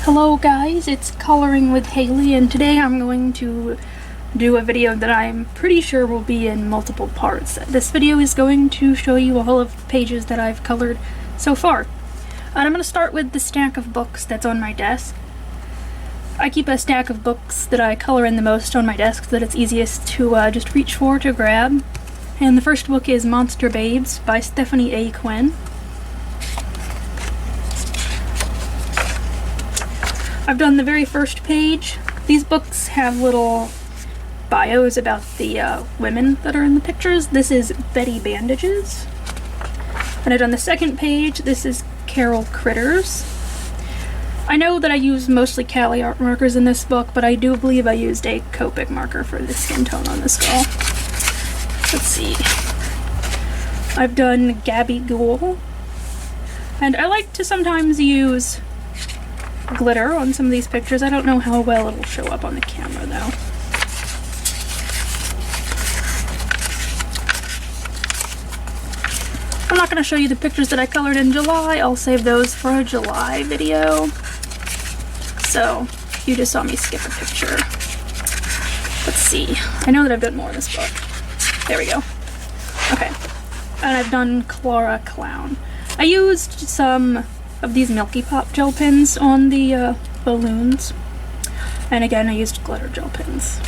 Hello guys, it's Coloring with Haley, and today I'm going to do a video that I'm pretty sure will be in multiple parts. This video is going to show you all of the pages that I've colored so far. And I'm going to start with the stack of books that's on my desk. I keep a stack of books that I color in the most on my desk so that it's easiest to just reach for to grab. And the first book is Monster Babes by Stephanie A. Quinn. I've done the very first page. These books have little bios about the women that are in the pictures. This is Betty Bandages. And I've done the second page. This is Carol Critters. I know that I used mostly Cali art markers in this book, but I do believe I used a Copic marker for the skin tone on this skull. Let's see. I've done Gabby Ghoul. And I like to sometimes use glitter on some of these pictures. I don't know how well it'll show up on the camera though. I'm not going to show you the pictures that I colored in July. I'll save those for a July video. So you just saw me skip a picture. Let's see. I know that I've done more in this book. There we go. Okay. And I've done Clara Clown. I used some of these Milky Pop gel pens on the balloons. And again, I used glitter gel pens.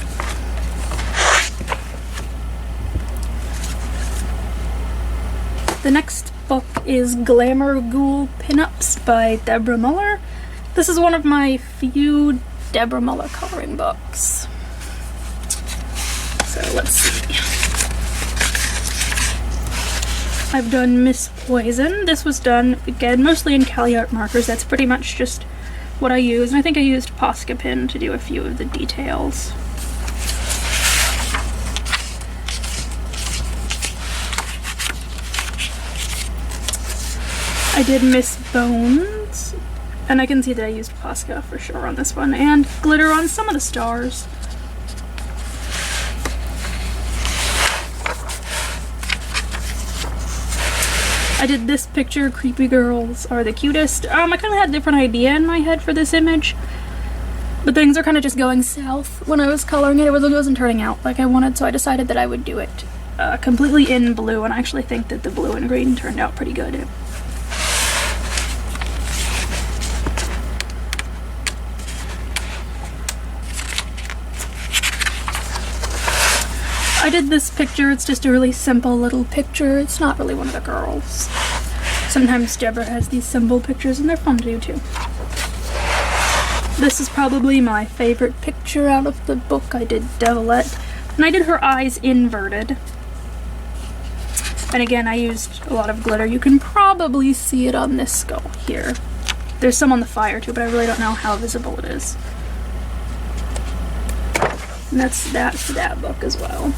The next book is Glamour Ghoul Pinups by Deborah Muller. This is one of my few Deborah Muller coloring books. So let's see. I've done Miss Poison. This was done, again, mostly in Cali art markers. That's pretty much just what I use. And I think I used Posca pen to do a few of the details. I did Miss Bones. And I can see that I used Posca for sure on this one. And glitter on some of the stars. I did this picture, Creepy Girls Are the Cutest. I kind of had a different idea in my head for this image, but things are kind of just going south when I was coloring it. It wasn't turning out like I wanted, so I decided that I would do it completely in blue, and I actually think that the blue and green turned out pretty good. I did this picture. It's just a really simple little picture. It's not really one of the girls. Sometimes Deborah has these simple pictures and they're fun to do too. This is probably my favorite picture out of the book. I did Devilette, and I did her eyes inverted. And again, I used a lot of glitter. You can probably see it on this skull here. There's some on the fire too, but I really don't know how visible it is. And that's that for that book as well.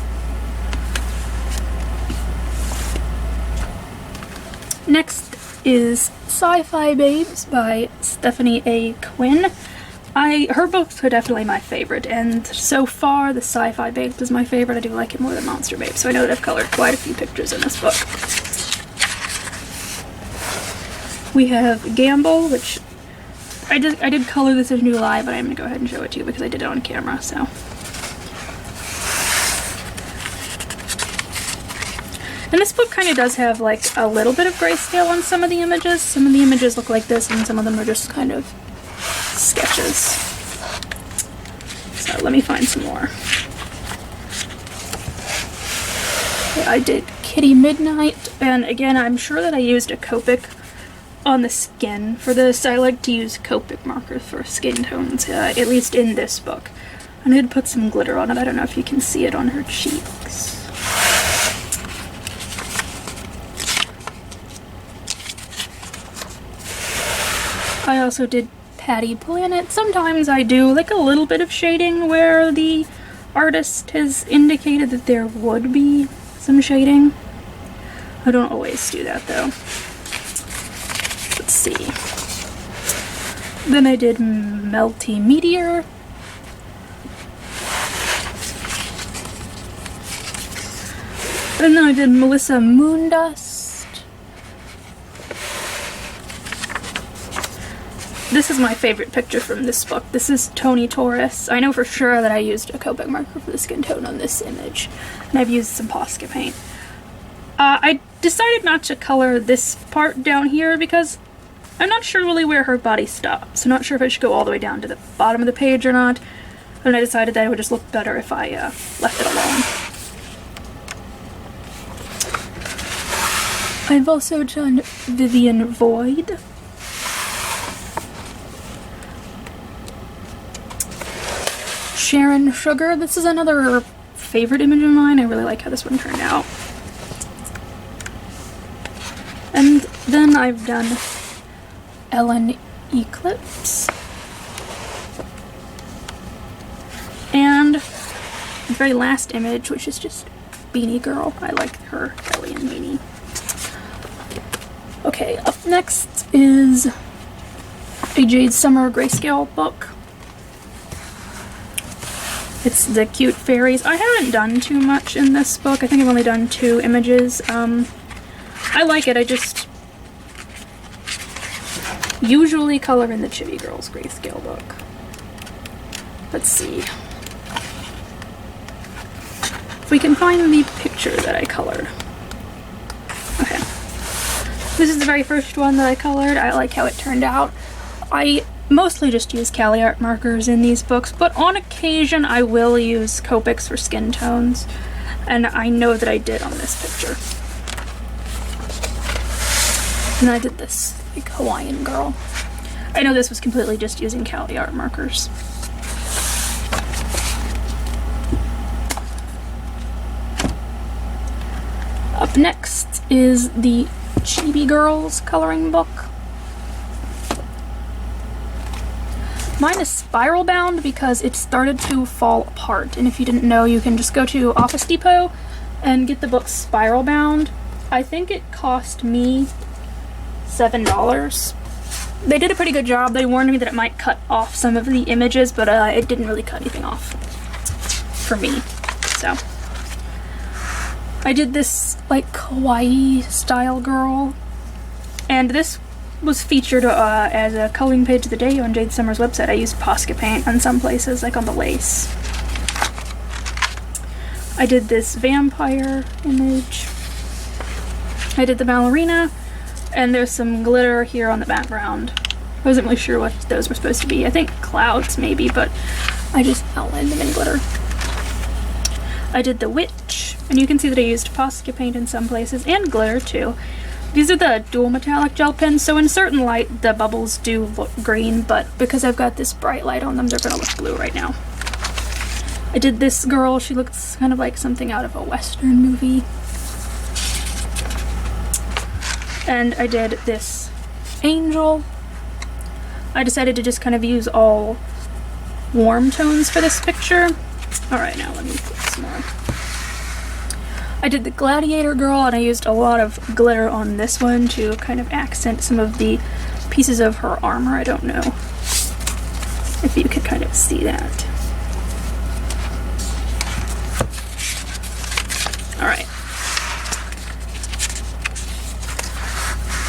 Next is Sci-Fi Babes by Stephanie A. Quinn. Her books are definitely my favorite, and so far the Sci-Fi Babes is my favorite. I do like it more than Monster Babes, so I know that I've colored quite a few pictures in this book. We have Gamble, which I did color this in July, but I'm going to go ahead and show it to you because I did it on camera, so. And this book kind of does have like a little bit of grayscale on some of the images. Some of the images look like this and some of them are just kind of sketches. So let me find some more. Okay, I did Kitty Midnight, and again I'm sure that I used a Copic on the skin for this. I like to use Copic markers for skin tones, at least in this book. And I did put some glitter on it. I don't know if you can see it on her cheeks. I also did Patty Planet. Sometimes I do like a little bit of shading where the artist has indicated that there would be some shading. I don't always do that though. Let's see. Then I did Melty Meteor. And then I did Melissa Moondust. this is my favorite picture from this book. This is Tony Torres. I know for sure that I used a Copic marker for the skin tone on this image, and I've used some Posca paint. I decided not to color this part down here because I'm not sure really where her body stops. I'm not sure if I should go all the way down to the bottom of the page or not, and I decided that it would just look better if I left it alone. I've also done Vivian Void. Sharon Sugar. This is another favorite image of mine. I really like how this one turned out. And then I've done Ellen Eclipse. And the very last image, which is just Beanie Girl. I like her belly and beanie. Okay, up next is a Jade Summer grayscale book. It's the cute fairies. I haven't done too much in this book. I think I've only done 2 images. I like it. I just usually color in the Chibi Girls grayscale book. Let's see if we can find the picture that I colored. Okay. This is the very first one that I colored. I like how it turned out. I mostly just use Cali art markers in these books, but on occasion I will use Copics for skin tones, and I know that I did on this picture. And I did this, like, Hawaiian girl. I know this was completely just using Cali art markers. Up next is the Chibi Girls coloring book. Mine is spiral bound because it started to fall apart, and if you didn't know, you can just go to Office Depot and get the book spiral bound. I think it cost me $7. They did a pretty good job. They warned me that it might cut off some of the images, but it didn't really cut anything off for me. So I did this like kawaii style girl, and this was featured as a coloring page of the day on Jade Summer's website. I used Posca paint on some places, like on the lace. I did this vampire image. I did the ballerina, and there's some glitter here on the background. I wasn't really sure what those were supposed to be. I think clouds maybe, but I just outlined them in glitter. I did the witch, and you can see that I used Posca paint in some places, and glitter too. These are the dual metallic gel pens, so in certain light the bubbles do look green, but because I've got this bright light on them, they're gonna look blue right now. I did this girl. She looks kind of like something out of a Western movie. And I did this angel. I decided to just kind of use all warm tones for this picture. Alright, now let me put some more. I did the gladiator girl, and I used a lot of glitter on this one to kind of accent some of the pieces of her armor. I don't know if you could kind of see that. Alright.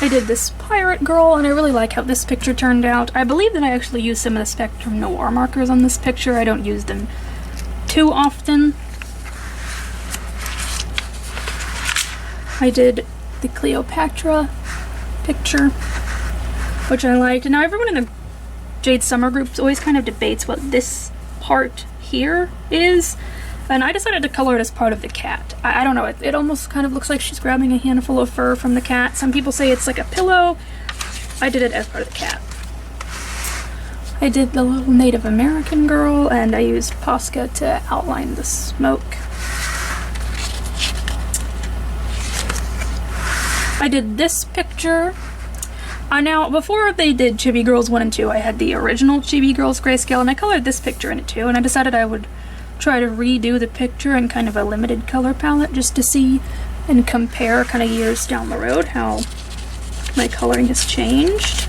I did this pirate girl, and I really like how this picture turned out. I believe that I actually used some of the Spectrum Noir markers on this picture. I don't use them too often. I did the Cleopatra picture, which I liked. And now everyone in the Jade Summer groups always kind of debates what this part here is, and I decided to color it as part of the cat. I don't know, it almost kind of looks like she's grabbing a handful of fur from the cat. Some people say it's like a pillow. I did it as part of the cat. I did the little Native American girl, and I used Posca to outline the smoke. I did this picture. Now, before they did Chibi Girls 1 and 2, I had the original Chibi Girls grayscale, and I colored this picture in it too, and I decided I would try to redo the picture in kind of a limited color palette just to see and compare kind of years down the road how my coloring has changed.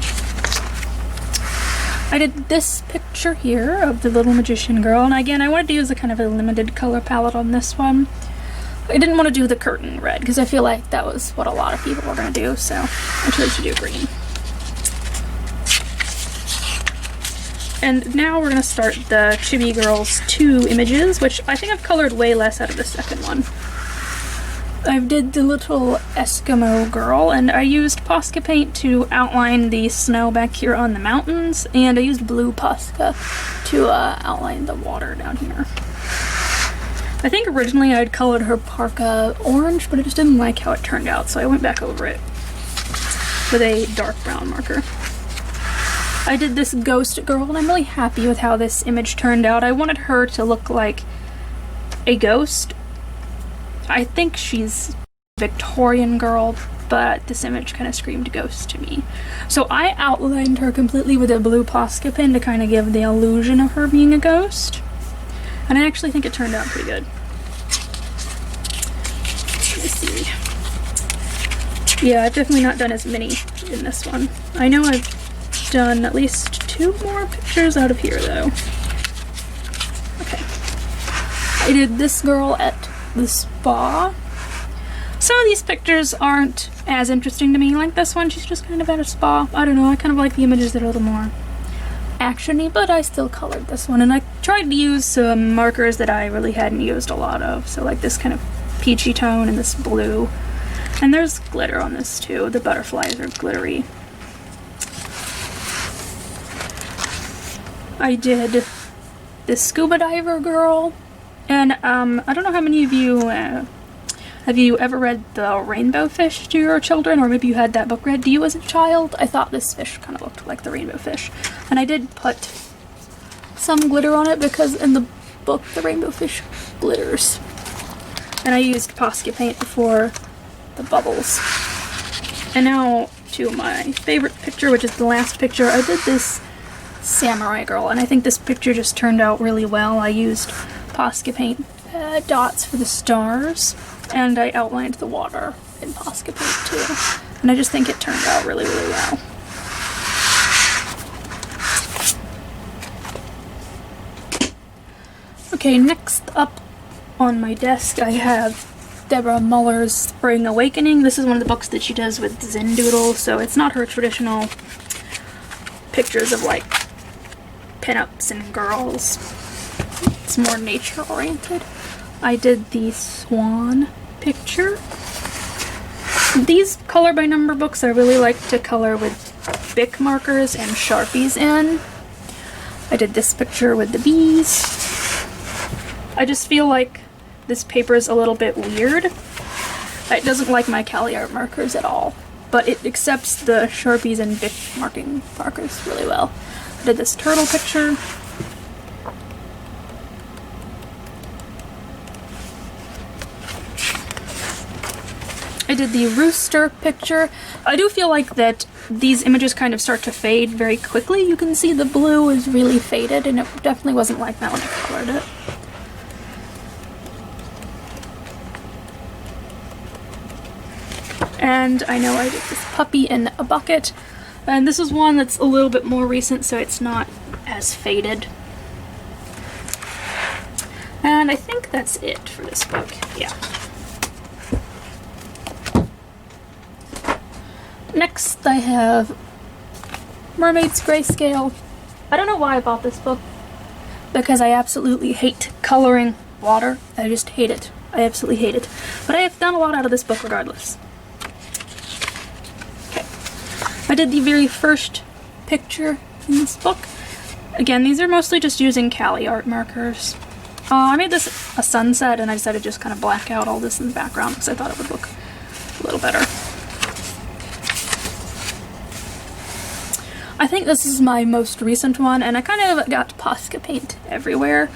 I did this picture here of the little magician girl, and again, I wanted to use a kind of a limited color palette on this one. I didn't want to do the curtain red because I feel like that was what a lot of people were going to do, so I chose to do green. And now we're gonna start the Chibi Girls 2 images, which I think I've colored way less out of the second one. I did the little Eskimo girl, and I used Posca paint to outline the snow back here on the mountains, and I used blue Posca to outline the water down here. I think originally I'd colored her parka orange, but I just didn't like how it turned out, so I went back over it with a dark brown marker. I did this ghost girl, and I'm really happy with how this image turned out. I wanted her to look like a ghost. I think she's a Victorian girl, but this image kind of screamed ghost to me. So I outlined her completely with a blue Posca pen to kind of give the illusion of her being a ghost. And I actually think it turned out pretty good. Let me see. Yeah, I've definitely not done as many in this one. I know I've done at least 2 more pictures out of here, though. Okay. I did this girl at the spa. Some of these pictures aren't as interesting to me, like this one. She's just kind of at a spa. I don't know, I kind of like the images that are a little more action-y, but I still colored this one, and I tried to use some markers that I really hadn't used a lot of, so like this kind of peachy tone and this blue. And there's glitter on this too. The butterflies are glittery. I did this scuba diver girl, and I don't know how many of you have you ever read The Rainbow Fish to your children, or maybe you had that book read to you as a child? I thought this fish kind of looked like the rainbow fish, and I did put some glitter on it because in the book the rainbow fish glitters. And I used Posca paint for the bubbles. And now to my favorite picture, which is the last picture. I did this samurai girl, and I think this picture just turned out really well. I used Posca paint dots for the stars, and I outlined the water in Posca paint too. And I just think it turned out really, really well. Okay, next up on my desk I have Deborah Muller's Spring Awakening. This is one of the books that she does with Zen Doodle, so it's not her traditional pictures of like pinups and girls. It's more nature oriented. I did the swan picture. These color by number books I really like to color with Bic markers and Sharpies in. I did this picture with the bees. I just feel like this paper is a little bit weird. It doesn't like my Cali art markers at all, but it accepts the Sharpies and Bic marking markers really well. I did this turtle picture. I did the rooster picture. I do feel like that these images kind of start to fade very quickly. You can see the blue is really faded, and it definitely wasn't like that when I colored it. And I know I did this puppy in a bucket, and this is one that's a little bit more recent, so it's not as faded. And I think that's it for this book, yeah. Next I have Mermaids Grayscale. I don't know why I bought this book, because I absolutely hate coloring water. I just hate it. I absolutely hate it. But I have done a lot out of this book regardless. Okay. I did the very first picture in this book. Again, these are mostly just using Cali art markers. I made this a sunset, and I decided to just kind of black out all this in the background because I thought it would look a little better. I think this is my most recent one, and I kind of got Posca paint everywhere.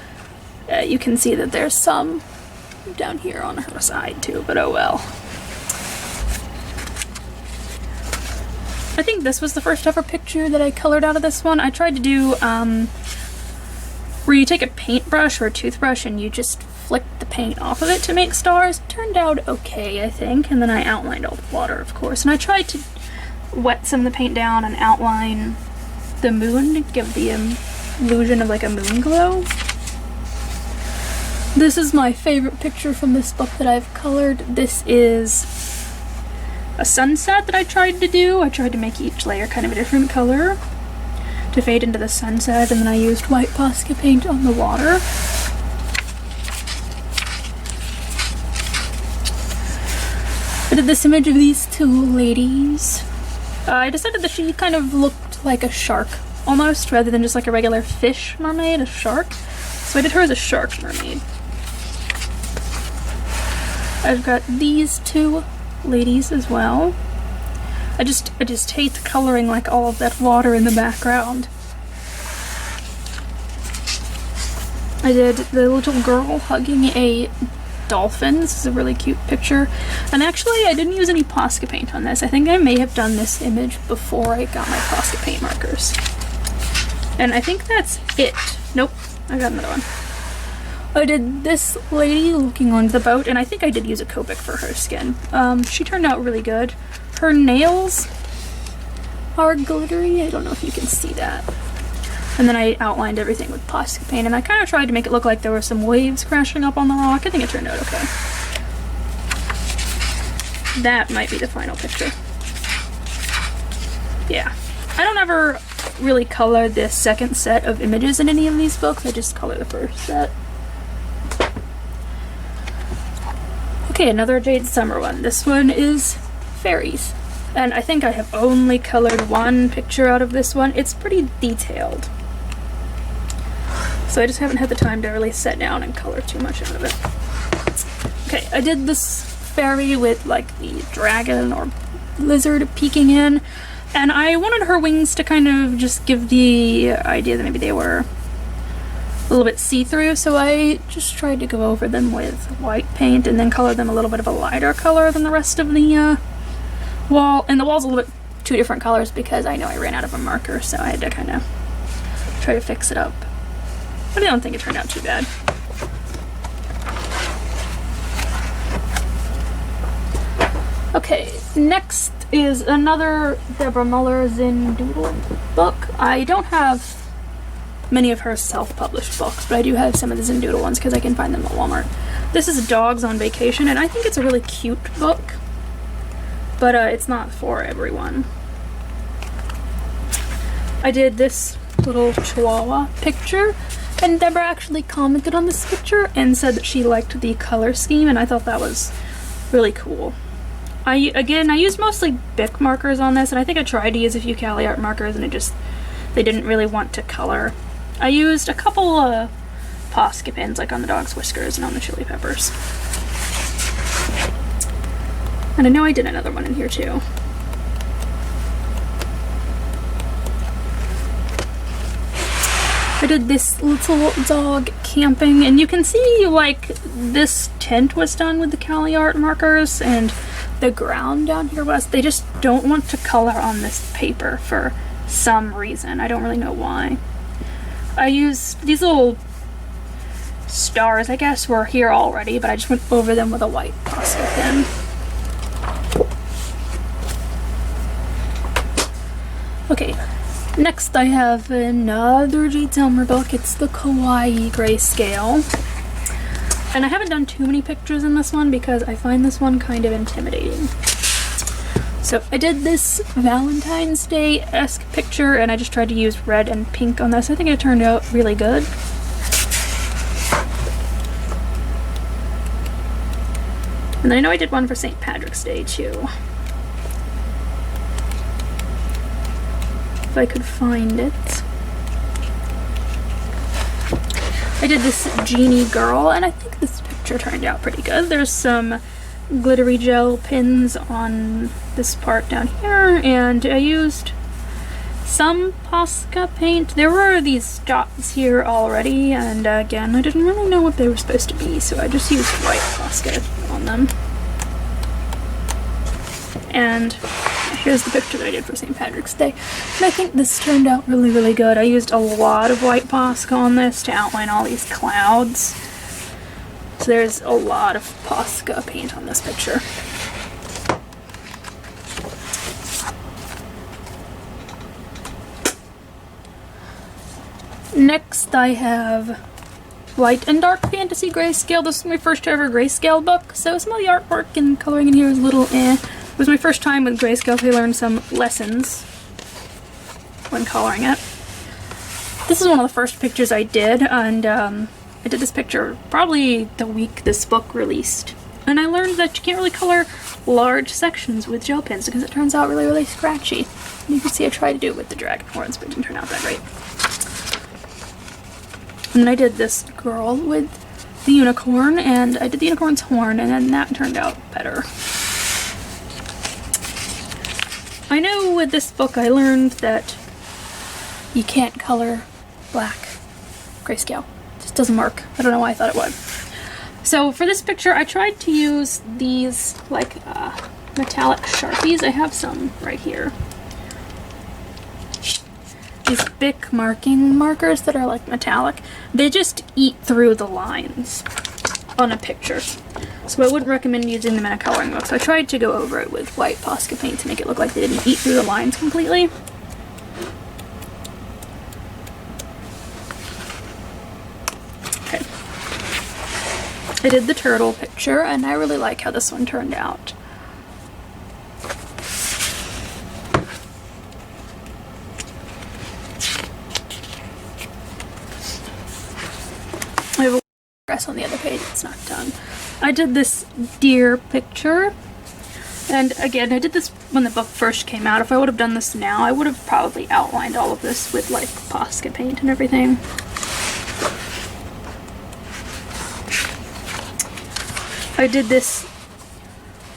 You can see that there's some down here on her side too, but oh well. I think this was the first ever picture that I colored out of this one. I tried to do where you take a paintbrush or a toothbrush and you just flick the paint off of it to make stars. It turned out okay, I think, and then I outlined all the water, of course, and I tried to wet some of the paint down and outline the moon to give the illusion of like a moon glow. This is my favorite picture from this book that I've colored. This is a sunset that I tried to do. I tried to make each layer kind of a different color to fade into the sunset, and then I used white Posca paint on the water. I did this image of these two ladies. I decided that she kind of looked like a shark almost, rather than just like a regular fish mermaid, a shark. So I did her as a shark mermaid. I've got these two ladies as well. I just hate coloring like all of that water in the background. I did the little girl hugging a dolphin. This is a really cute picture. And actually, I didn't use any Posca paint on this. I think I may have done this image before I got my Posca paint markers. And I think that's it. Nope, I got another one. I did this lady looking on the boat, and I think I did use a Copic for her skin. She turned out really good. Her nails are glittery. I don't know if you can see that. And then I outlined everything with Posca paint, and I kind of tried to make it look like there were some waves crashing up on the rock. I think it turned out okay. That might be the final picture. Yeah. I don't ever really color this second set of images in any of these books. I just color the first set. Okay, another Jade Summer one. This one is Fairies. And I think I have only colored one picture out of this one. It's pretty detailed. So I just haven't had the time to really sit down and color too much out of it. Okay, I did this fairy with like the dragon or lizard peeking in. And I wanted her wings to kind of just give the idea that maybe they were a little bit see-through, so I just tried to go over them with white paint and then color them a little bit of a lighter color than the rest of the wall. And the wall's a little bit two different colors because I know I ran out of a marker, so I had to kind of try to fix it up. But I don't think it turned out too bad. Okay, next is another Deborah Muller Zindoodle book. I don't have many of her self-published books, but I do have some of the Zindoodle ones because I can find them at Walmart. This is Dogs on Vacation, and I think it's a really cute book, but it's not for everyone. I did this little chihuahua picture, and Deborah actually commented on this picture and said that she liked the color scheme, and I thought that was really cool. I used mostly Bic markers on this, and I think I tried to use a few Cali Art markers, and they didn't really want to color. I used a couple Posca pins, like on the dog's whiskers and on the chili peppers. And I know I did another one in here too. I did this little dog camping, and you can see like this tent was done with the Cali Art markers, and the ground down here was. They just don't want to color on this paper for some reason. I don't really know why. I used these little stars, I guess, were here already, but I just went over them with a white Posca pen. Okay, next I have another Jade Summer book. It's the Kawaii Grayscale. And I haven't done too many pictures in this one because I find this one kind of intimidating. So I did this Valentine's Day-esque picture, and I just tried to use red and pink on this. I think it turned out really good. And then I know I did one for St. Patrick's Day too. If I could find it. I did this genie girl, and I think this picture turned out pretty good. There's some glittery gel pins on this part down here, and I used some Posca paint. There were these dots here already, and again, I didn't really know what they were supposed to be, so I just used white Posca on them. And here's the picture that I did for St. Patrick's Day. And I think this turned out really, really good. I used a lot of white Posca on this to outline all these clouds. So there's a lot of Posca paint on this picture. Next I have Light and Dark Fantasy Grayscale. This is my first ever grayscale book, so some of the artwork and coloring in here is a little eh. It was my first time with grayscale, so I learned some lessons when coloring it. This is one of the first pictures I did, and I did this picture probably the week this book released. And I learned that you can't really color large sections with gel pens because it turns out really, really scratchy. And you can see I tried to do it with the dragon horns, but it didn't turn out that great. And then I did this girl with the unicorn, and I did the unicorn's horn, and then that turned out better. I know with this book I learned that you can't color black grayscale. It just doesn't work. I don't know why I thought it would. So for this picture I tried to use these like metallic Sharpies. I have some right here. These Bic marking markers that are like metallic. They just eat through the lines on a picture. So I wouldn't recommend using them in a coloring book. So I tried to go over it with white Posca paint to make it look like they didn't eat through the lines completely. Okay. I did the turtle picture, and I really like how this one turned out. I have a dress on the other page, it's not done. I did this deer picture, and again, I did this when the book first came out. If I would have done this now, I would have probably outlined all of this with like Posca paint and everything. I did this,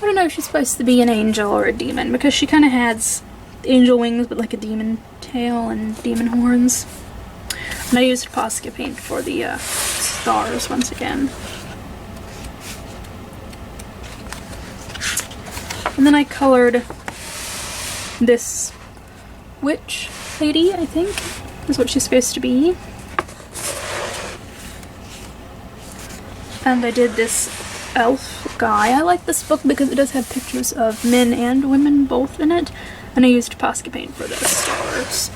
I don't know if she's supposed to be an angel or a demon, because she kind of has angel wings but like a demon tail and demon horns. And I used Posca paint for the stars once again. And then I colored this witch lady, I think, is what she's supposed to be. And I did this elf guy. I like this book because it does have pictures of men and women both in it. And I used Posca paint for those stars.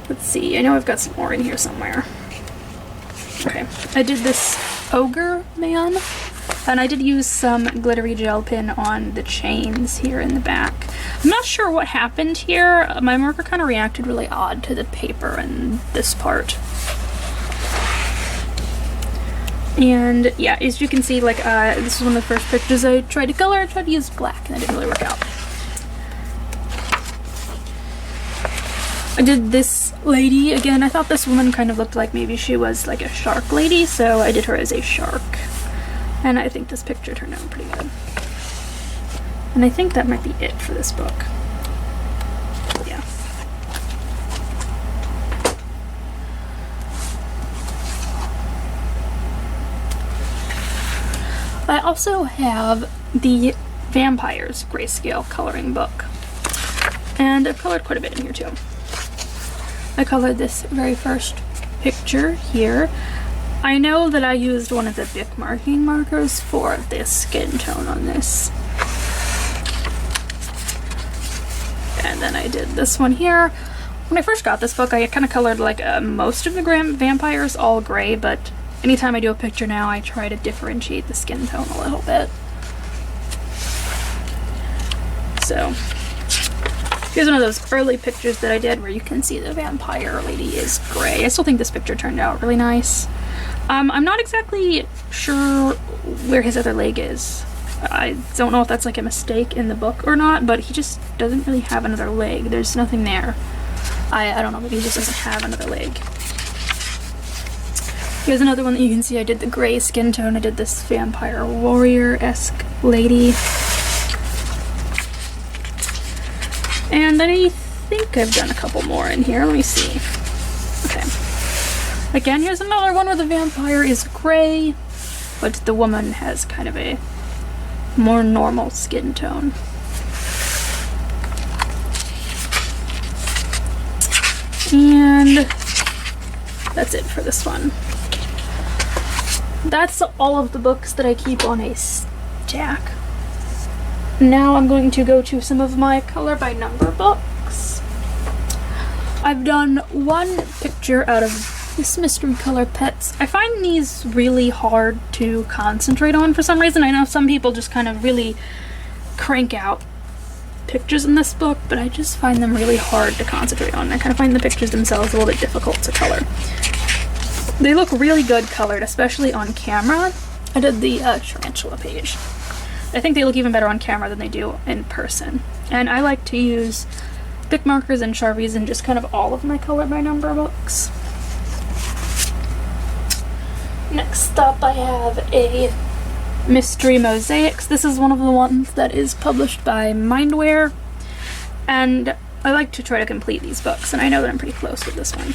Let's see, I know I've got some more in here somewhere. Okay, I did this ogre man, and I did use some glittery gel pen on the chains here in the back. I'm not sure what happened here. My marker kind of reacted really odd to the paper in this part. And yeah, as you can see, like this is one of the first pictures I tried to color. I tried to use black, and that didn't really work out. I did this lady again. I thought this woman kind of looked like maybe she was like a shark lady, so I did her as a shark. And I think this picture turned out pretty good. And I think that might be it for this book. Yeah. I also have the Vampires grayscale coloring book. And I've colored quite a bit in here too. I colored this very first picture here. I know that I used one of the Bic marking markers for the skin tone on this. And then I did this one here. When I first got this book, I kind of colored like most of the vampires all gray, but anytime I do a picture now, I try to differentiate the skin tone a little bit. So here's one of those early pictures that I did where you can see the vampire lady is gray. I still think this picture turned out really nice. I'm not exactly sure where his other leg is. I don't know if that's like a mistake in the book or not, but he just doesn't really have another leg. There's nothing there. I don't know, maybe he just doesn't have another leg. Here's another one that you can see. I did the gray skin tone. I did this vampire warrior-esque lady. And I think I've done a couple more in here. Let me see. Okay. Again, here's another one where the vampire is gray, but the woman has kind of a more normal skin tone. And that's it for this one. That's all of the books that I keep on a stack. Now I'm going to go to some of my color by number books. I've done one picture out of this Mystery Color Pets. I find these really hard to concentrate on for some reason. I know some people just kind of really crank out pictures in this book, but I just find them really hard to concentrate on. I kind of find the pictures themselves a little bit difficult to color. They look really good colored, especially on camera. I did the tarantula page. I think they look even better on camera than they do in person. And I like to use thick markers and Sharpies in just kind of all of my color by number books. Next up I have a Mystery Mosaics. This is one of the ones that is published by Mindware, and I like to try to complete these books, and I know that I'm pretty close with this one.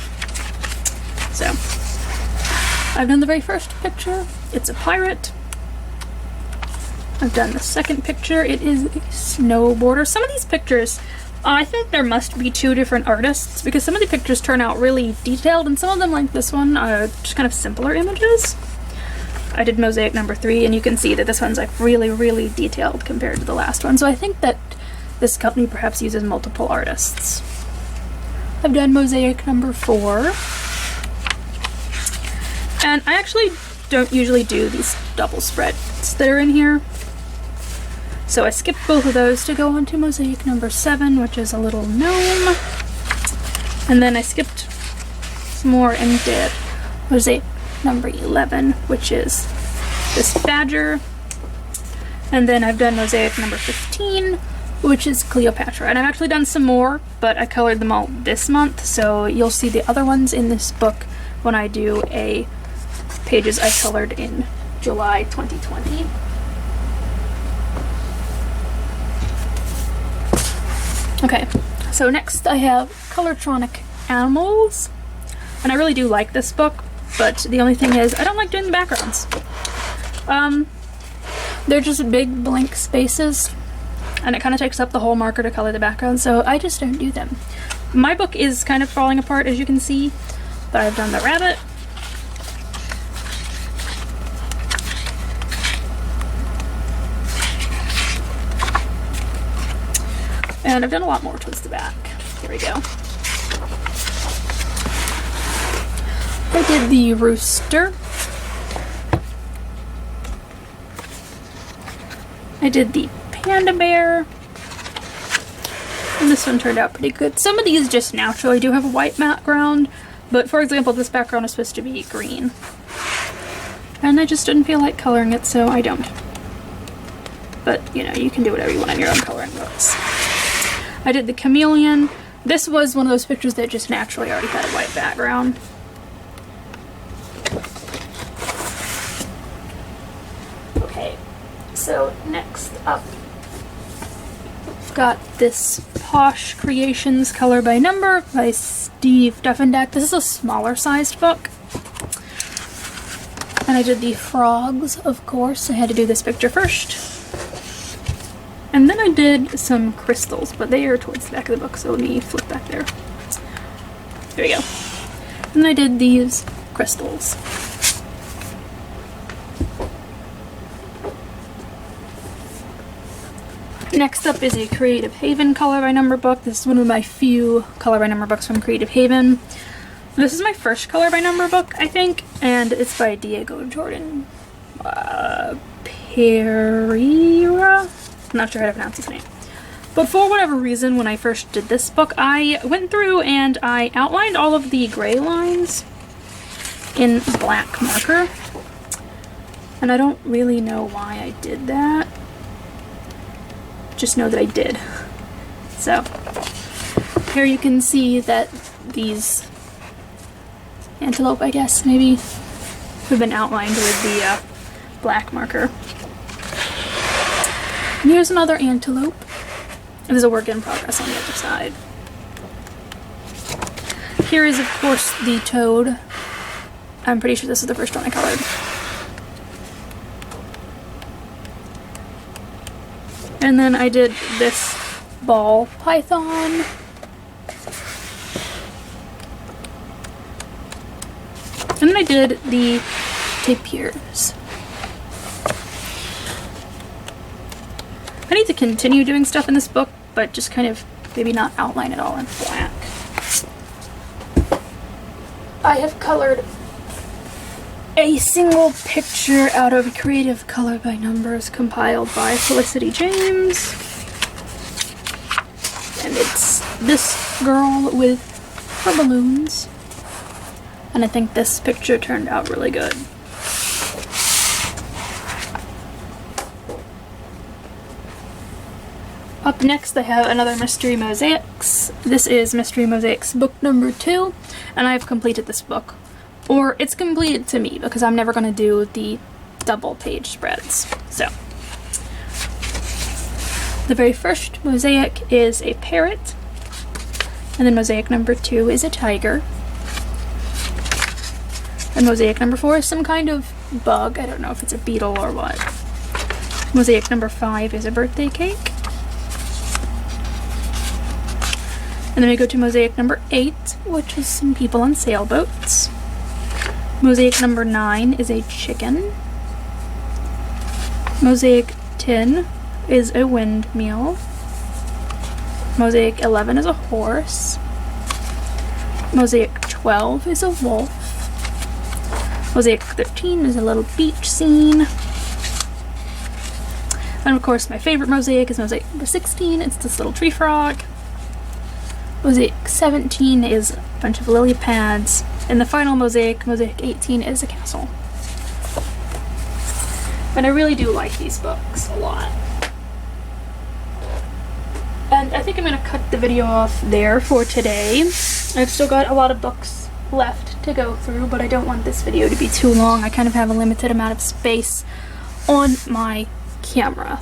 So, I've done the very first picture. It's a pirate. I've done the second picture. It is a snowboarder. Some of these pictures, I think there must be two different artists, because some of the pictures turn out really detailed, and some of them, like this one, are just kind of simpler images. I did mosaic number 3, and you can see that this one's like really, really detailed compared to the last one. So I think that this company perhaps uses multiple artists. I've done mosaic number 4. And I actually don't usually do these double spreads that are in here. So I skipped both of those to go on to mosaic number 7, which is a little gnome. And then I skipped some more and did mosaic number 11, which is this badger. And then I've done mosaic number 15, which is Cleopatra. And I've actually done some more, but I colored them all this month, so you'll see the other ones in this book when I do a pages I colored in July 2020. Okay, so next I have Colortronic Animals. And I really do like this book, but the only thing is I don't like doing the backgrounds. They're just big blank spaces, and it kind of takes up the whole marker to color the background, so I just don't do them. My book is kind of falling apart, as you can see, but I've done the rabbit. And I've done a lot more towards the back. Here we go. I did the rooster. I did the panda bear. And this one turned out pretty good. Some of these just naturally do have a white background, but for example, this background is supposed to be green. And I just didn't feel like coloring it, so I don't. But, you know, you can do whatever you want on your own coloring books. I did the chameleon. This was one of those pictures that just naturally already had a white background. Okay, so next up, I've got this Posh Creations Color by Number by Steve Duffendeck. This is a smaller sized book. And I did the frogs, of course. I had to do this picture first. And then I did some crystals, but they are towards the back of the book, so let me flip back there. There we go. And I did these crystals. Next up is a Creative Haven Color by Number book. This is one of my few Color by Number books from Creative Haven. This is my first Color by Number book, I think, and it's by Diego Jordan Pereira? I'm not sure how to pronounce his name. But for whatever reason, when I first did this book, I went through and I outlined all of the gray lines in black marker. And I don't really know why I did that. Just know that I did. So, here you can see that these antelope, I guess, maybe, have been outlined with the black marker. And here's another antelope. There's a work in progress on the other side. Here is, of course, the toad. I'm pretty sure this is the first one I colored. And then I did this ball python. And then I did the tapirs. I need to continue doing stuff in this book, but just kind of maybe not outline it all in black. I have colored a single picture out of Creative Color by Numbers compiled by Felicity James. and it's this girl with her balloons. And I think this picture turned out really good. Up next I have another Mystery Mosaics. This is Mystery Mosaics book number 2, and I've completed this book. Or it's completed to me, because I'm never going to do the double page spreads. So, the very first mosaic is a parrot, and then mosaic number 2 is a tiger. And mosaic number 4 is some kind of bug. I don't know if it's a beetle or what. Mosaic number 5 is a birthday cake. And then we go to mosaic number 8, which is some people on sailboats. Mosaic number 9 is a chicken. Mosaic 10 is a windmill. Mosaic 11 is a horse. Mosaic 12 is a wolf. Mosaic 13 is a little beach scene. And of course my favorite mosaic is mosaic number 16. It's this little tree frog. Mosaic 17 is a bunch of lily pads. And the final mosaic, mosaic 18, is a castle. And I really do like these books a lot. And I think I'm going to cut the video off there for today. I've still got a lot of books left to go through, but I don't want this video to be too long. I kind of have a limited amount of space on my camera.